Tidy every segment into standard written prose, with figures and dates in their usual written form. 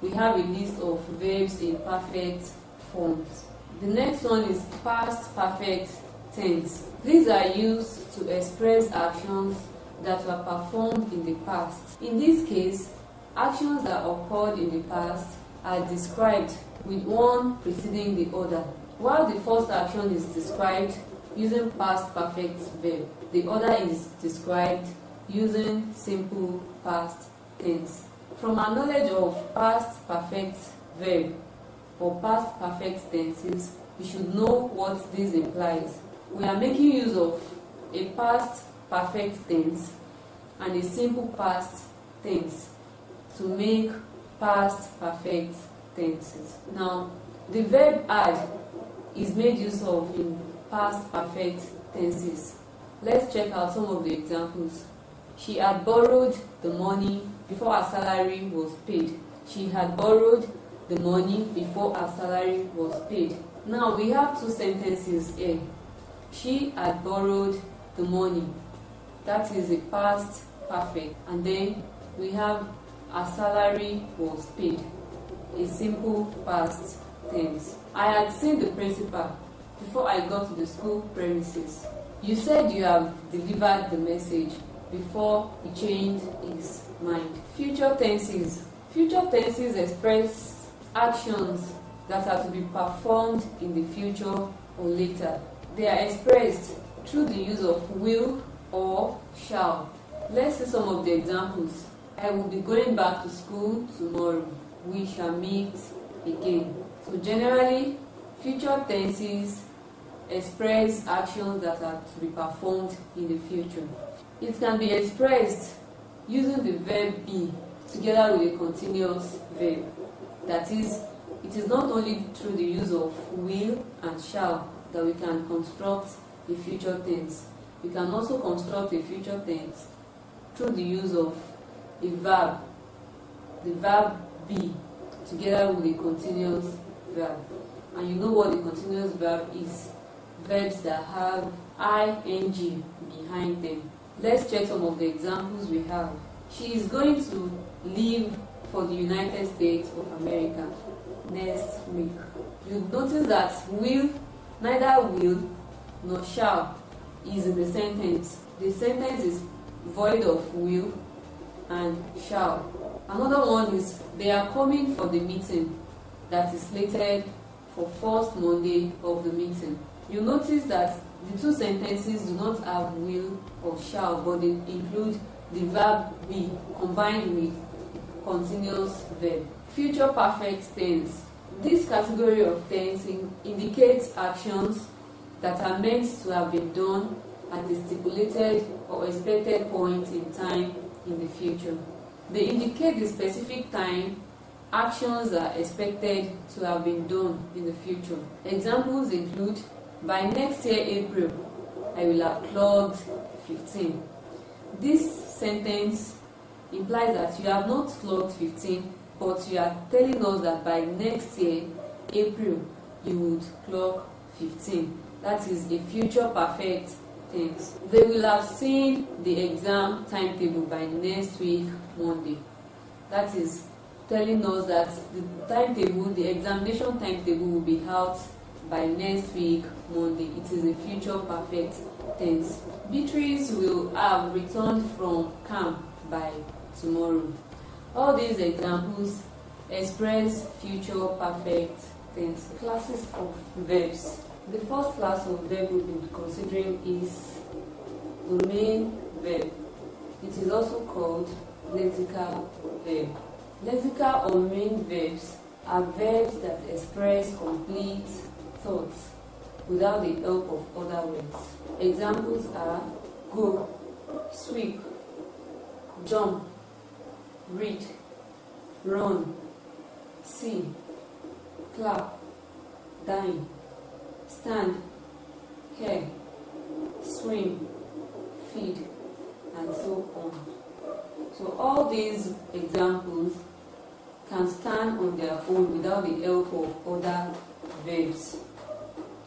we have a list of verbs in perfect forms. The next one is past perfect tense. These are used to express actions that were performed in the past. In this case, actions that occurred in the past are described with one preceding the other. While the first action is described using past perfect verb, the other is described using simple past tense. From our knowledge of past perfect verb or past perfect tenses, we should know what this implies. We are making use of a past perfect tense and a simple past tense to make past perfect tenses. Now, the verb add is made use of in past perfect tenses. Let's check out some of the examples. She had borrowed the money before her salary was paid. She had borrowed the money before her salary was paid. Now we have two sentences here. She had borrowed the money. That is a past perfect. And then we have her salary was paid. A simple past tense. I had seen the principal before I got to the school premises. You said you have delivered the message before he changed his mind. Future tenses. Future tenses express actions that are to be performed in the future or later. They are expressed through the use of will or shall. Let's see some of the examples. I will be going back to school tomorrow. We shall meet again. So generally, future tenses express actions that are to be performed in the future. It can be expressed using the verb be together with a continuous verb. That is, it is not only through the use of will and shall that we can construct a future tense. We can also construct a future tense through the use of a verb, the verb be, together with a continuous verb. And you know what the continuous verb is. Verbs that have ing behind them. Let's check some of the examples we have. She is going to leave for the United States of America next week. You notice that will, neither will nor shall is in the sentence. The sentence is void of will and shall. Another one is they are coming for the meeting that is slated for first Monday of the meeting. You notice that the two sentences do not have will or shall, but they include the verb be combined with continuous verb. Future perfect tense. This category of tense indicates actions that are meant to have been done at a stipulated or expected point in time in the future. They indicate the specific time actions are expected to have been done in the future. Examples include, by next year April, I will have clocked 15. This sentence implies that you have not clocked 15, but you are telling us that by next year April, you would clock 15. That is a future perfect tense. They will have seen the exam timetable by next week Monday. That is telling us that the timetable, the examination timetable will be out by next week Monday. It is a future perfect tense. Beatrice will have returned from camp by tomorrow. All these examples express future perfect tense. Classes of verbs. The first class of verb we'll be considering is the main verb. It is also called lexical verb. Lexical or main verbs are verbs that express complete thoughts without the help of other words. Examples are go, sweep, jump, read, run, see, clap, dine, stand, hear, swim, feed, and so on. So all these examples can stand on their own without the help of other verbs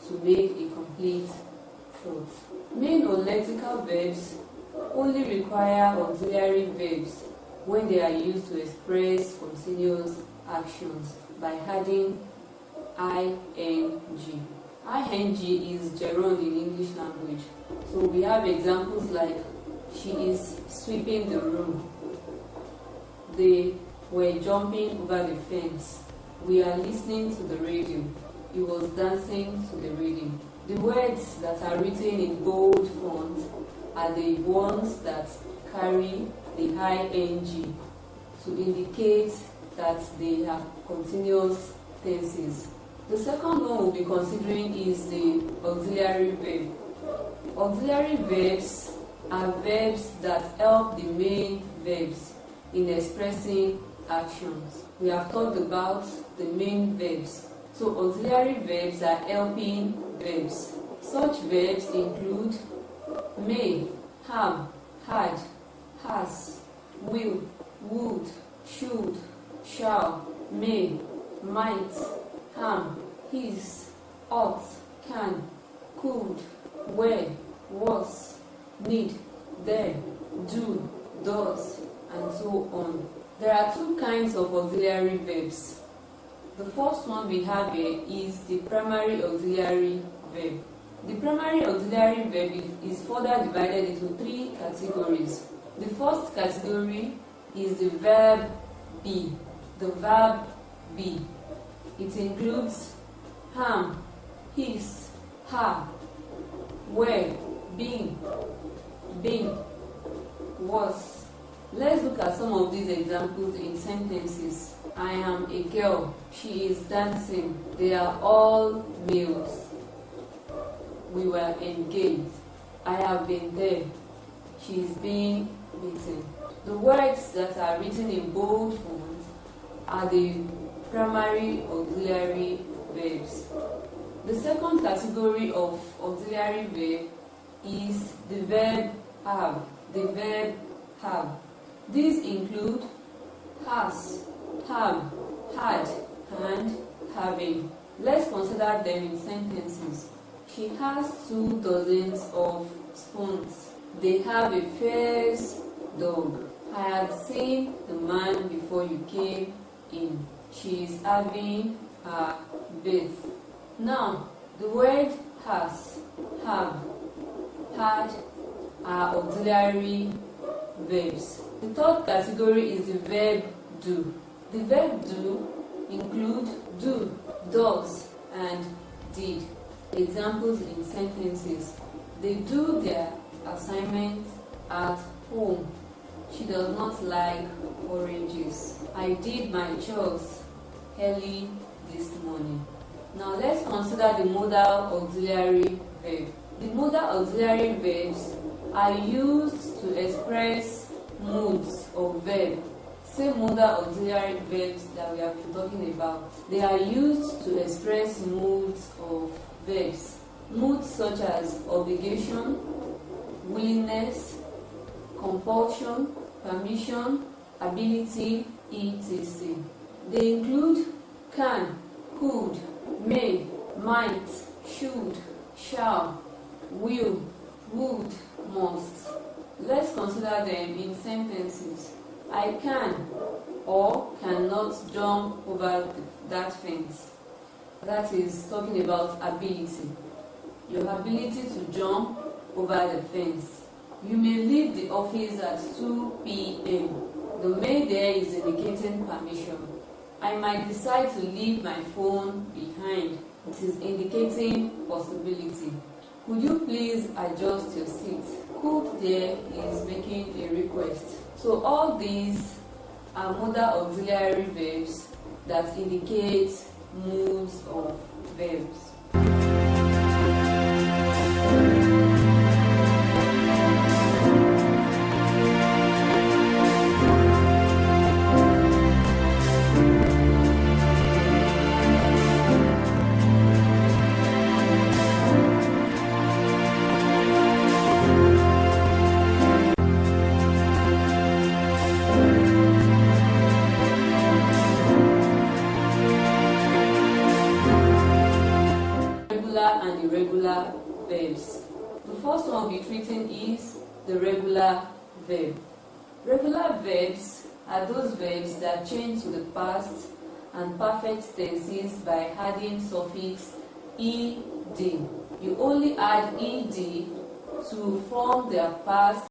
to make a complete thought. Main or lexical verbs only require auxiliary verbs when they are used to express continuous actions by adding ing. Ing is gerund in English language. So we have examples like she is sweeping the room. They were jumping over the fence. We are listening to the radio. He was dancing to the rhythm. The words that are written in bold font are the ones that carry the ing to indicate that they are continuous tenses. The second one we'll be considering is the auxiliary verb. Auxiliary verbs are verbs that help the main verbs in expressing actions. We have talked about the main verbs. So auxiliary verbs are helping verbs. Such verbs include may, have, had, has, will, would, should, shall, may, might, his, ought, can, could, were, was, need, there, do, does, and so on. There are two kinds of auxiliary verbs. The first one we have here is the primary auxiliary verb. The primary auxiliary verb is further divided into three categories. The first category is the verb be. The verb be. It includes ham, his, her, were, been, was. Let's look at some of these examples in sentences. I am a girl. She is dancing. They are all males. We were engaged. I have been there. She is being beaten. The words that are written in bold font are the primary auxiliary verbs. The second category of auxiliary verb is the verb have. The verb have. These include has, have, had, and having. Let's consider them in sentences. She has 2 dozens of spoons. They have a fierce dog. I had seen the man before you came in. She is having a bath. Now, the word has, have, had are auxiliary verbs. The third category is the verb do. The verb do include do, does, and did. Examples in sentences. They do their assignments at home. She does not like oranges. I did my chores early this morning. Now let's consider the modal auxiliary verb. The modal auxiliary verbs are used to express moods of verb. Same modal auxiliary verbs that we have been talking about. They are used to express moods of verbs. Moods such as obligation, willingness, compulsion, permission, ability, etc. They include can, could, may, might, should, shall, will, would, must. Let's consider them in sentences. I can or cannot jump over that fence. That is talking about ability. Your ability to jump over the fence. You may leave the office at 2 p.m. The may there is indicating permission. I might decide to leave my phone behind. It is indicating possibility. Could you please adjust your seat? Could there is making a request. So all these are modal auxiliary verbs that indicate moods of verbs. And irregular verbs. The first one we'll be treating is the regular verb. Regular verbs are those verbs that change to the past and perfect tenses by adding suffix ed. You only add ed to form their past